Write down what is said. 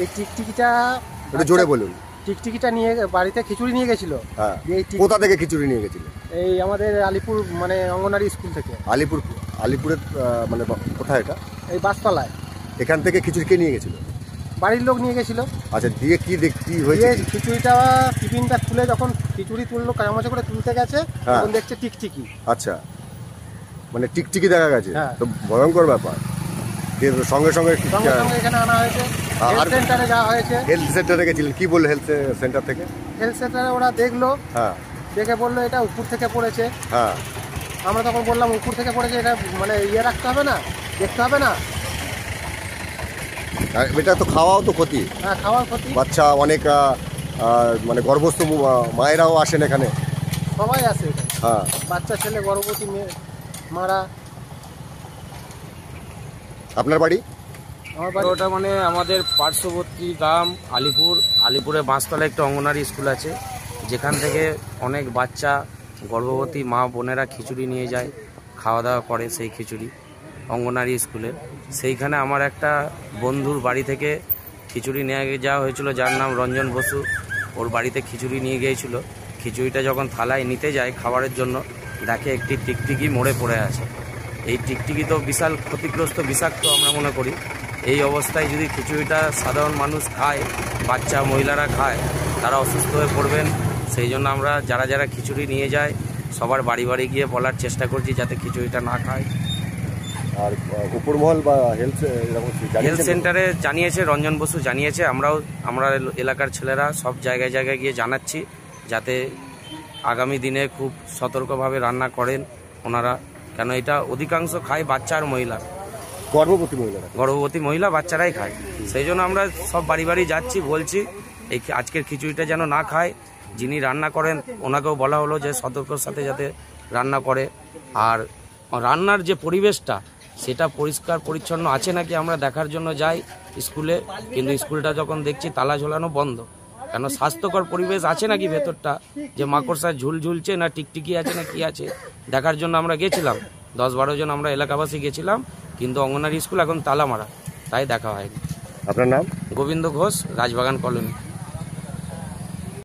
এই টিকটিকিটা একটু জোরে বলুন। টিকটিকিটা নিয়ে বাড়িতে খিচুড়ি নিয়ে গেছিল। হ্যাঁ, কোথা থেকে খিচুড়ি নিয়ে গেছিল? এই আমাদের আলিপুর মানে অঙ্গনারী স্কুল থেকে। আলিপুরের মানে কোথায় এটা? এই বাসতলায়। এখান থেকে খিচুড়ি কে নিয়ে গেছিল? বাড়ির লোক নিয়ে গেছিল। আচ্ছা, দিয়ে কি হয়েছে? খিচুড়িটা টিফিনটা খুলে যখন খিচুড়ি তুললো, কামাচা করে তুলতে গেছে, তখন দেখছে টিকটিকি। আচ্ছা, মানে টিকটিকি দেখা গেছে। তো ভয়ঙ্কর ব্যাপার। সঙ্গে সঙ্গে এখানে আনা হয়েছে, হেলথ সেন্টারে যাওয়া হয়েছে। হেলথ সেন্টারে গেছিলেন, কি বললো হেলথ সেন্টার থেকে? হেলথ সেন্টারে ওরা দেখলো, দেখে বললো এটা উপর থেকে পড়েছে। আমরা তখন বললাম উপর থেকে পড়েছে, এটা মানে রাখতে হবে না, দেখতে হবে না। এটা তো খাওয়াও তো ক্ষতি। হ্যাঁ, খাওয়ার ক্ষতি। বাচ্চা অনেক মানে গর্ভস্থ মায়েরাও আসেন এখানে, সবাই আসে। হ্যাঁ, বাচ্চা ছেলে, গর্ভবতী মেয়ে, মারা। আপনার বাড়ি? আমার বাড়ি ওটা মানে আমাদের পার্শ্ববর্তী গ্রাম আলিপুরে বাঁশতলা একটা অঙ্গনারী স্কুল আছে, যেখান থেকে অনেক বাচ্চা গর্ভবতী মা বোনেরা খিচুড়ি নিয়ে যায়, খাওয়া দাওয়া করে সেই খিচুড়ি অঙ্গনারী স্কুলে। সেইখানে আমার একটা বন্ধুর বাড়ি থেকে খিচুড়ি নিয়ে যাওয়া হয়েছিল, যার নাম রঞ্জন বসু। ওর বাড়িতে খিচুড়ি নিয়ে গিয়েছিল। খিচুড়িটা যখন থালায় নিতে যায় খাবারের জন্য, দেখে একটি টিকটিকি মরে পড়ে আছে। এই টিকটিকি তো বিশাল ক্ষতিগ্রস্ত, বিষাক্ত আমরা মনে করি। এই অবস্থায় যদি খিচুড়িটা সাধারণ মানুষ খায়, বাচ্চা মহিলারা খায়, তারা অসুস্থ হয়ে পড়বেন। সেই জন্য আমরা যারা খিচুড়ি নিয়ে যায় সবার বাড়ি বাড়ি গিয়ে বলার চেষ্টা করছি যাতে খিচুড়িটা না খায়। আর উপরমহল বা হেলথ সেন্টারে জানিয়েছে, রঞ্জন বসু জানিয়েছে। আমরা এলাকার ছেলেরা সব জায়গায় গিয়ে জানাচ্ছি যাতে আগামী দিনে খুব সতর্কভাবে রান্না করেন ওনারা, কেন এটা অধিকাংশ খায় বাচ্চা আর মহিলা, গর্ভবতী মহিলা বাচ্চারাই খায়। সেই জন্য আমরা সব বাড়ি বাড়ি যাচ্ছি, বলছি এই আজকের খিচুড়িটা যেন না খায়। যিনি রান্না করেন ওনাকেও বলা হলো যে সতর্কর সাথে যাতে রান্না করে। আর রান্নার যে পরিবেশটা সেটা পরিষ্কার পরিচ্ছন্ন আছে নাকি আমরা দেখার জন্য যাই স্কুলে, কিন্তু স্কুলটা যখন দেখছি তালা ঝোলানো বন্ধ। কেন স্বাস্থ্যকর পরিবেশ আছে নাকি ভেতরটা, যে মাকড়সায় ঝুল ঝুলছে না টিকটিকি আছে না কি আছে দেখার জন্য আমরা গেছিলাম। 10-12 জন আমরা এলাকাবাসী গেছিলাম, কিন্তু অঙ্গনারী স্কুল এখন তালা মারা, তাই দেখা হয়নি। আপনার নাম? গোবিন্দ ঘোষ, রাজবাগান কলোনি।